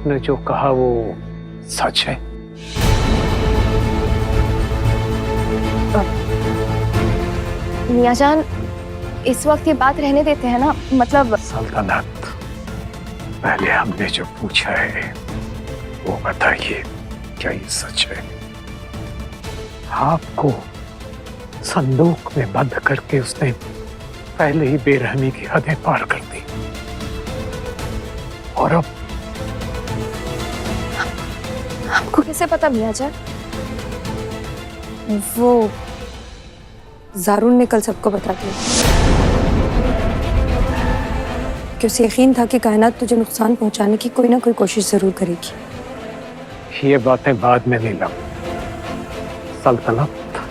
आपने जो कहा वो सच है? मियाँजान, इस वक्त ये बात रहने देते हैं ना, मतलब सल्तनत, पहले हमने जो पूछा है वो बताइए, क्या ये सच है? आपको संदूक में बंद करके उसने पहले ही बेरहमी की हदें पार कर दी, और अब आपको कैसे पता मियाँजान? वो ज़ारून ने कल सबको बता दिया कि उसे यकीन था कि कायनात तुझे नुकसान पहुंचाने की कोई ना कोई कोशिश जरूर करेगी। ये बातें बाद में नीलम, सल्तनत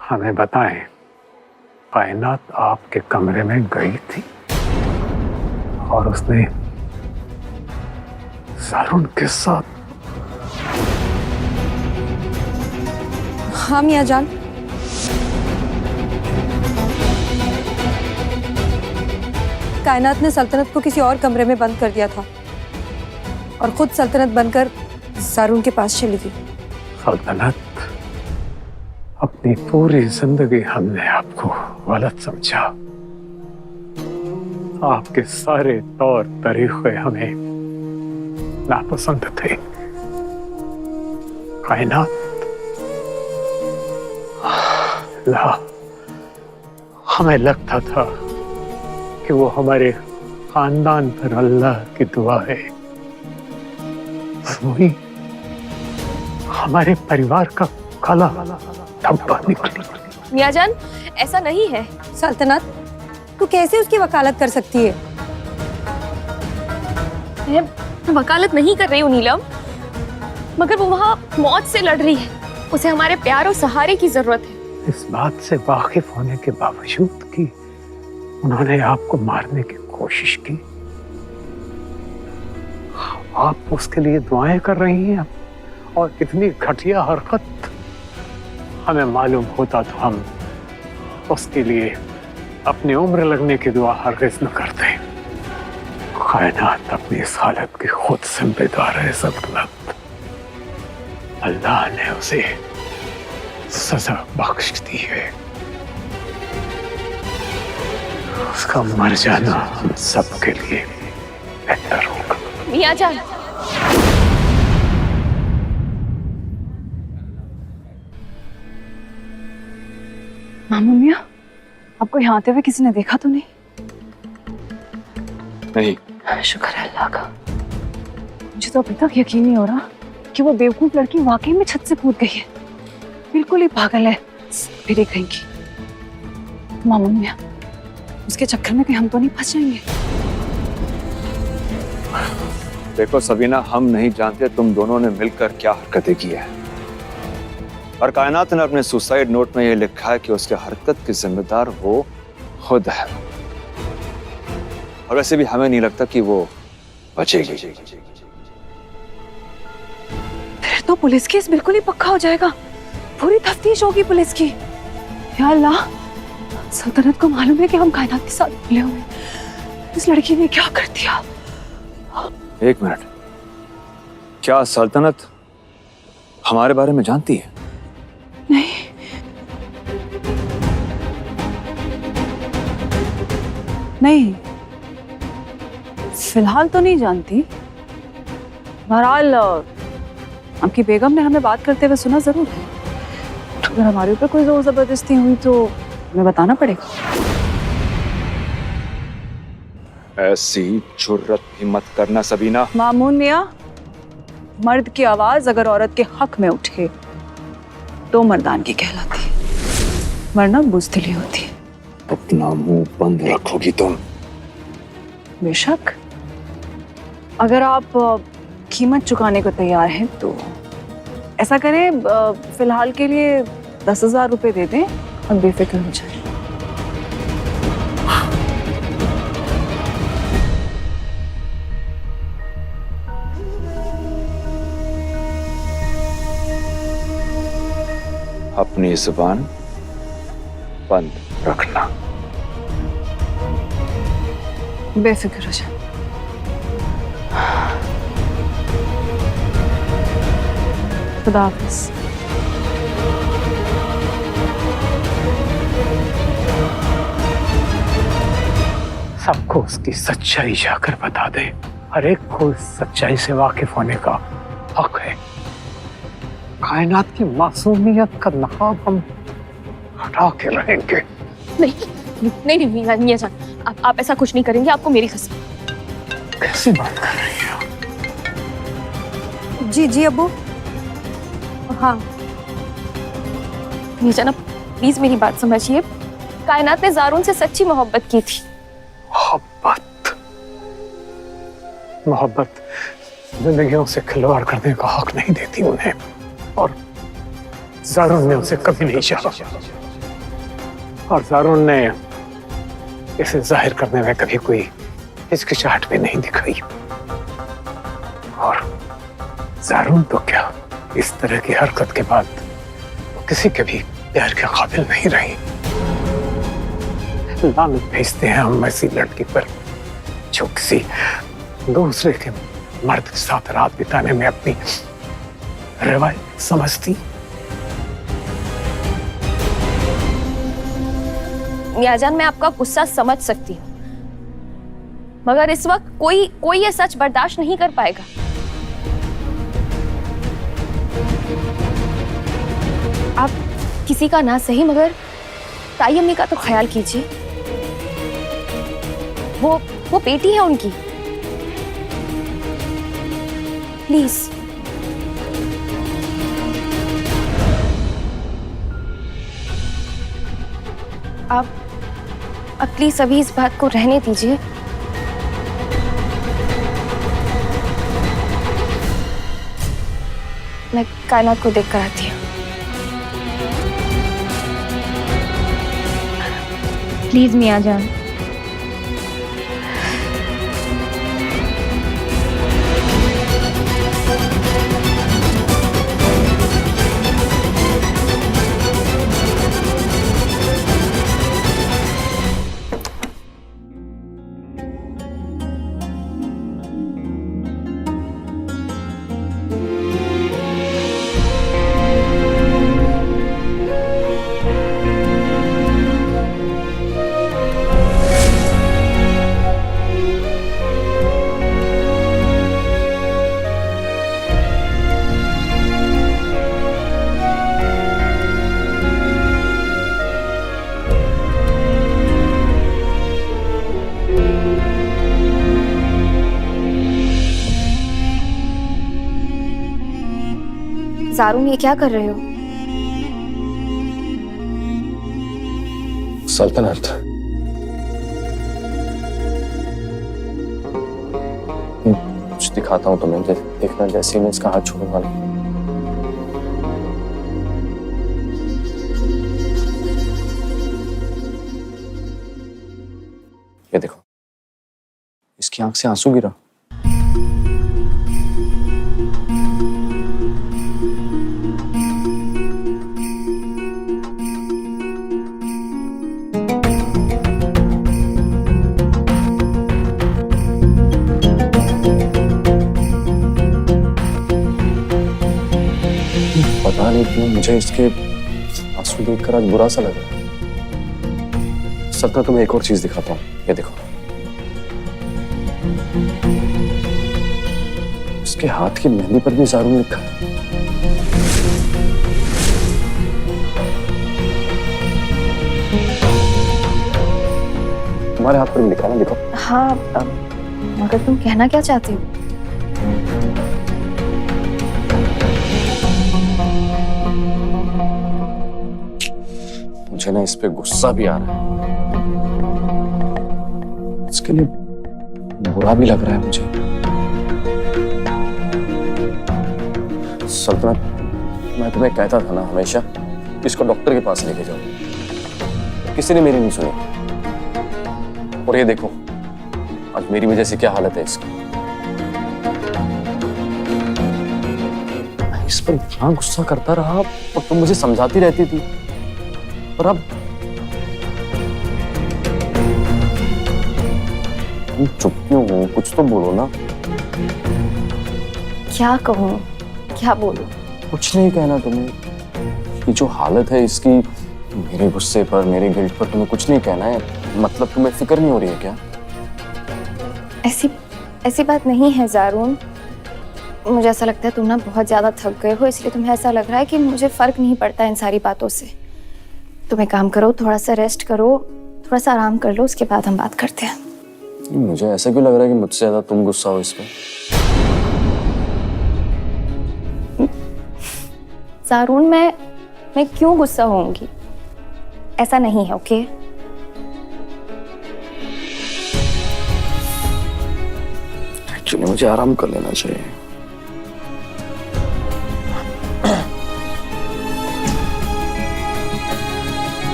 हमें बताएं, कायनात आपके कमरे में गई थी और उसने ज़ारून के साथ? हाँ मियाँजान, कायनात ने सल्तनत को किसी और कमरे में बंद कर दिया था और खुद सल्तनत बनकर ज़ारून के पास चली गई। सल्तनत, अपनी पूरी जिंदगी हमने आपको गलत समझा। आपके सारे तौर तरीके हमें नापसंद थे। कायनात ला, हमें लगता था कि वो हमारे खानदान पर अल्लाह की दुआ है, वही हमारे परिवार का काला धब्बा निकली। मियाँजान, ऐसा नहीं है। सल्तनत, तू कैसे उसकी वकालत कर सकती है? मैं वकालत नहीं कर रही हूँ नीलम, मगर वो वहाँ मौत से लड़ रही है। उसे हमारे प्यार और सहारे की जरूरत है। इस बात से वाकिफ होने के बावजूद कि उन्होंने आपको मारने की कोशिश की, आप उसके लिए दुआएं कर रही हैं, और इतनी घटिया हरकत हमें मालूम होता तो हम उसके लिए अपनी उम्र लगने की दुआ हरगिज़ न करते। कायनात अपनी इस हालत की खुद जिम्मेदार है सल्तनत। अल्लाह ने उसे सजा बख्श दी है। उसका मर जाना हम सबके लिए बेहतर होगा। मियाँजान, मामून मियां, आपको यहाँ आते हुए किसी ने देखा तो नहीं? नहीं। शुक्र है अल्लाह का। मुझे तो अभी तक यकीन नहीं हो रहा कि वो बेवकूफ लड़की वाकई में छत से कूद गई है। बिल्कुल ही पागल है, फिर कहीं की। मामून मियां, उसके चक्कर में कहीं हम तो नहीं फंस जाएंगे? देखो सबीना, हम नहीं जानते तुम दोनों ने मिलकर क्या हरकतें की है, और कायनात ने अपने सुसाइड नोट में ये लिखा है कि उसके हरकत की जिम्मेदार वो खुद है, और वैसे भी हमें नहीं लगता कि वो बचेगी। फिर तो पुलिस केस बिल्कुल ही पक्का हो जाएगा। पूरी तफ्तीश होगी पुलिस की। या अल्लाह, सल्तनत को मालूम है कि हम कायनात के साथ मिले हुए। इस लड़की ने क्या कर दिया? एक मिनट, क्या सल्तनत हमारे बारे में जानती है? नहीं, नहीं, फिलहाल तो नहीं जानती। बहरहाल आपकी बेगम ने हमें बात करते हुए सुना जरूर है। अगर हमारे ऊपर कोई जोर जबरदस्ती हुई तो हमें बताना पड़ेगा। ऐसी जुर्रत भी मत करना सबीना। मामून मियां, मर्द की आवाज अगर औरत के हक में उठे तो मर्दानगी कहलाती है, वरना बुज़दिली होती है। अपना मुंह बंद रखोगी तुम? बेशक, अगर आप कीमत चुकाने को तैयार हैं तो ऐसा करें, फिलहाल के लिए 10,000 रुपए दे दें और बेफिक्र हो जाए। अपनी जुबान बंद रखना। बेफिक्र हो जाए। खुदा हाफिज। सबको उसकी सच्चाई जाकर बता दे। हर एक को इस सच्चाई से वाकिफ होने का हक है। कायनात की मासूमियत का नकाब हम हटा के रहेंगे। नहीं नहीं नहीं नहीं, नहीं जान, आप ऐसा कुछ नहीं करेंगे, आपको मेरी कसम। कैसी बात कर रही हैं आप? जी जी अब्बू। हाँ मीजान, आप प्लीज मेरी बात समझिए। कायनात ने ज़ारून से सच्ची मोहब्बत की थी। मोहब्बत जिंदगियों से खिलवाड़ करने का हक नहीं देती उन्हें, और ज़ारून ने उसे कभी नहीं चाहा, और ज़ारून ने इसे जाहिर करने में कभी कोई हिचकिचाहट भी नहीं दिखाई। और ज़ारून तो क्या, इस तरह की हरकत के बाद वो किसी के भी प्यार के काबिल नहीं रही। लानत भेजते हैं हम ऐसी लड़की पर जो किसी दूसरे के मर्द के साथ रात बिताने में अपनी रवायत समझती। मियाजान, मैं आपका गुस्सा समझ सकती हूँ, मगर इस वक्त कोई ये सच बर्दाश्त नहीं कर पाएगा। आप किसी का ना सही मगर ताई अम्मी का तो ख्याल कीजिए। वो बेटी है उनकी, प्लीज। आप प्लीज अभी इस बात को रहने दीजिए। मैं कायनात को देख कर आती हूँ। प्लीज मियां जान। ज़ारून, ये क्या कर रहे हो? सल्तनत, कुछ दिखाता हूँ तुम्हें, देखना जैसे ही मैं इसका हाथ छोड़ूंगा ना, ये देखो, इसकी आंख से आंसू गिरा। पता नहीं क्यों मुझे इसके आंसू देखकर आज बुरा सा लग रहा है। सल्तनत, तुम्हें एक और चीज दिखाता हूँ, ये देखो, इसके हाथ की मेहंदी पर भी ज़ारून लिखा है। तुम्हारे हाथ पर भी लिखा ना, देखो। हाँ, मगर तुम कहना क्या चाहते हो? मुझे ना इस पे गुस्सा भी आ रहा है, इसके लिए बुरा भी लग रहा है मुझे। सल्तनत, मैं तुम्हें कहता था ना हमेशा कि इसको डॉक्टर के पास लेके जाओ, किसी ने मेरी नहीं सुनी। और ये देखो आज मेरी वजह से क्या हालत है इसकी। मैं इस पर इतना गुस्सा करता रहा और तुम मुझे समझाती रहती थी, पर अब तुम चुप क्यों हो? कुछ तो बोलो ना। क्या कहूँ, क्या बोलूं? कुछ नहीं कहना तुम्हें? ये जो हालत है इसकी, मेरे गुस्से पर, मेरे गिल्ट पर तुम्हें कुछ नहीं कहना है? मतलब तुम्हें फिक्र नहीं हो रही है क्या? ऐसी ऐसी बात नहीं है ज़ारून। मुझे ऐसा लगता है तुम ना बहुत ज़्यादा थक गए हो, इसलिए तुम्हें ऐसा लग रहा है कि मुझे फ़र्क नहीं पड़ता इन सारी बातों से। तुम एक काम करो, थोड़ा सा रेस्ट करो, थोड़ा सा आराम कर लो, उसके बाद हम बात करते हैं। मुझे ऐसा क्यों लग रहा है कि मुझसे ज्यादा तुम गुस्सा हो इस पे? ज़ारून, मैं क्यों गुस्सा होऊंगी? ऐसा नहीं है, ओके? एक्चुअली मुझे आराम कर लेना चाहिए।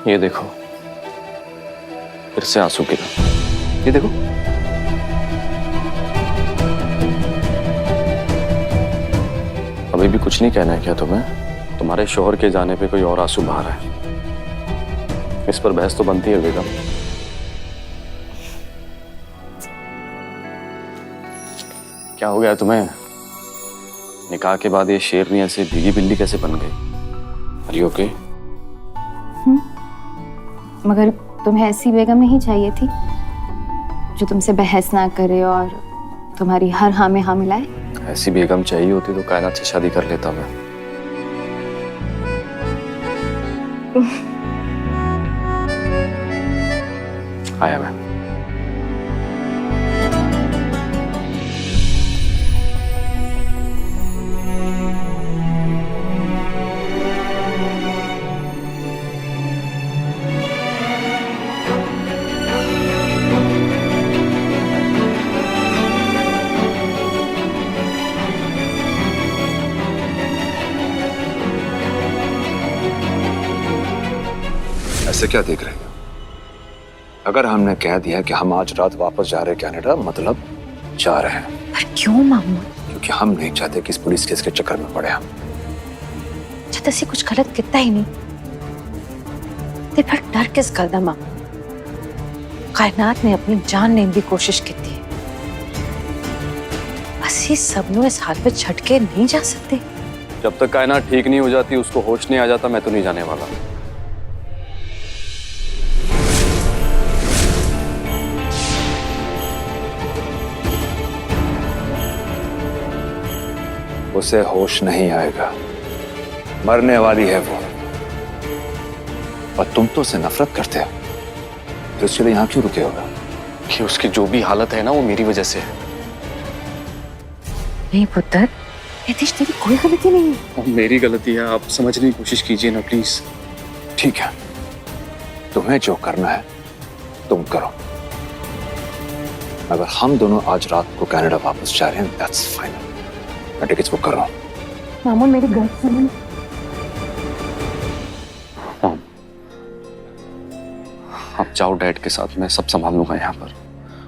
ये देखो, फिर से आंसू गिरा। ये देखो। अभी भी कुछ नहीं कहना है क्या तुम्हें? तुम्हारे शोहर के जाने पे कोई और आंसू बहा रहा है। इस पर बहस तो बनती है बेगम। क्या हो गया तुम्हें? निकाह के बाद ये शेरनी ऐसे भीगी बिल्ली कैसे बन गई? Are you okay? मगर तुम्हें ऐसी बेगम नहीं चाहिए थी जो तुमसे बहस ना करे और तुम्हारी हर हाँ में हाँ मिलाए? ऐसी बेगम चाहिए होती तो कायनात से शादी कर लेता मैं। आया मैं। ऐसे क्या देख रहे हो? अगर हमने कह दिया कि हम आज रात वापस जा रहे हैं कनाडा, मतलब जा रहे हैं। पर क्यों मामू? क्योंकि हम नहीं चाहते कि इस पुलिस केस के चक्कर में पड़े हम। जब तक कुछ गलत किया ही नहीं ते फिर डर किस गल दा मामू? कायनात ने अपनी जान लेने की कोशिश की थी। असी सबनों इस हाल में छट के नहीं जा सकते। जब तक कायनात ठीक नहीं हो जाती, उसको होश नहीं आ जाता, मैं तो नहीं जाने वाला। उसे होश नहीं आएगा, मरने वाली है वो। और तुम तो उसे नफरत करते हो, तो उसके लिए यहाँ क्यों रुके होगा? कि उसकी जो भी हालत है ना, वो मेरी वजह से है। नहीं पुत्र, यतीश तेरी कोई गलती नहीं है। मेरी गलती है, आप समझने की कोशिश कीजिए ना प्लीज। ठीक है, तुम्हें जो करना है तुम करो, मगर हम दोनों आज रात को कनाडा वापस जा रहे हैं। That's final. मैं टिकट्स बुक कर रहा हूँ। मामू मेरी गलत सुनो। आप जाओ डैड के साथ, मैं सब संभाल लूंगा यहाँ पर।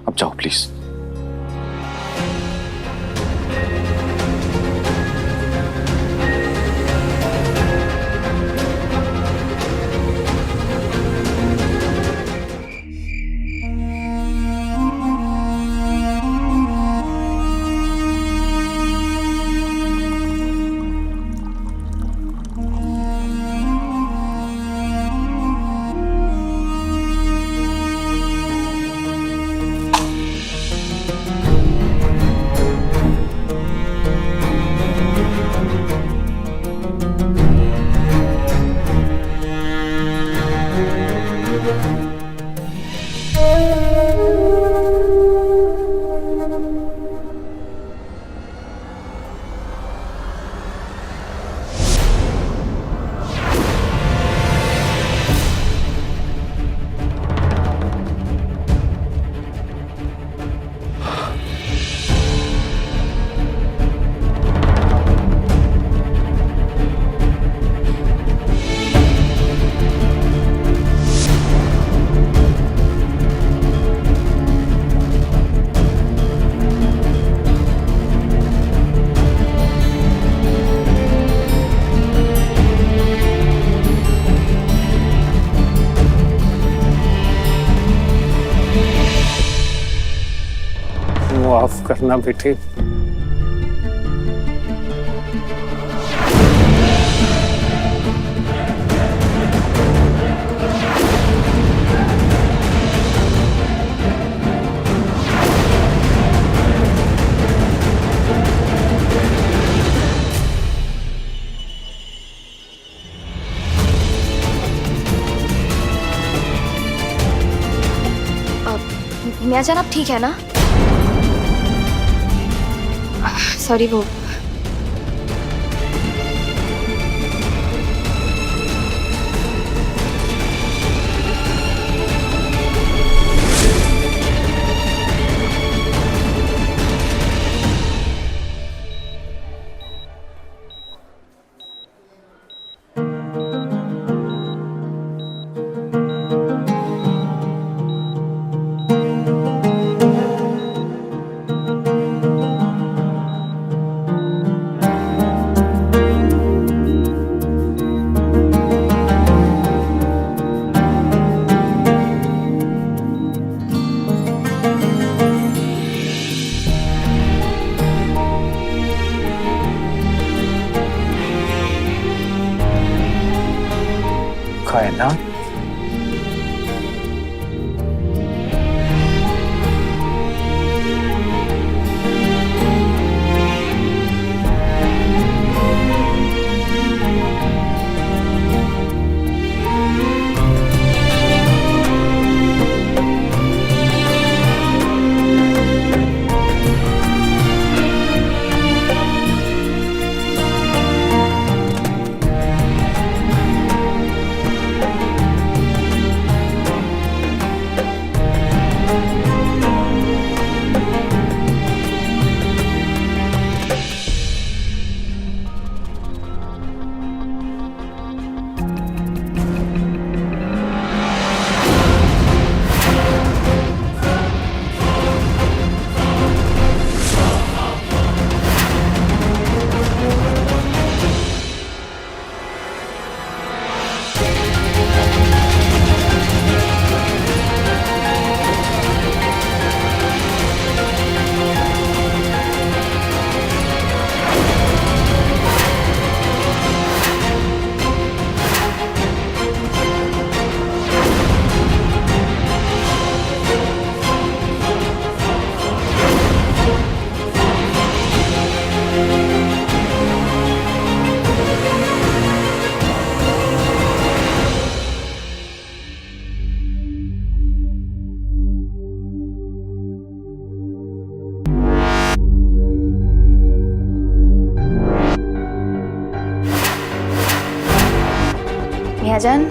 अब जाओ प्लीज। माफ करना बेटे। मियां जान, आप ठीक है ना? सॉरी, वो कायनात, मियां जान,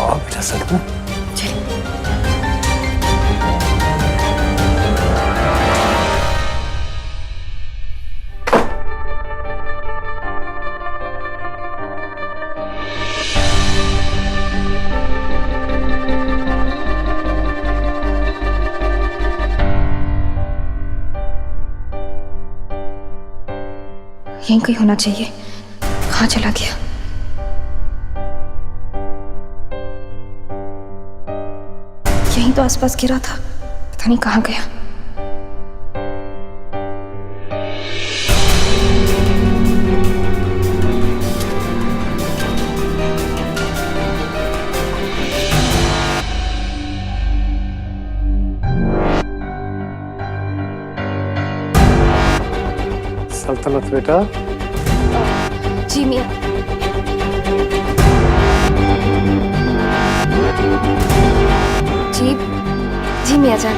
आओ बेटा सल्तनत। यहीं कहीं होना चाहिए। कहाँ चला गया? यहीं तो आसपास गिरा था, पता नहीं कहाँ गया। सल्तनत बेटा। जी मियां। जी, जी मियां जान।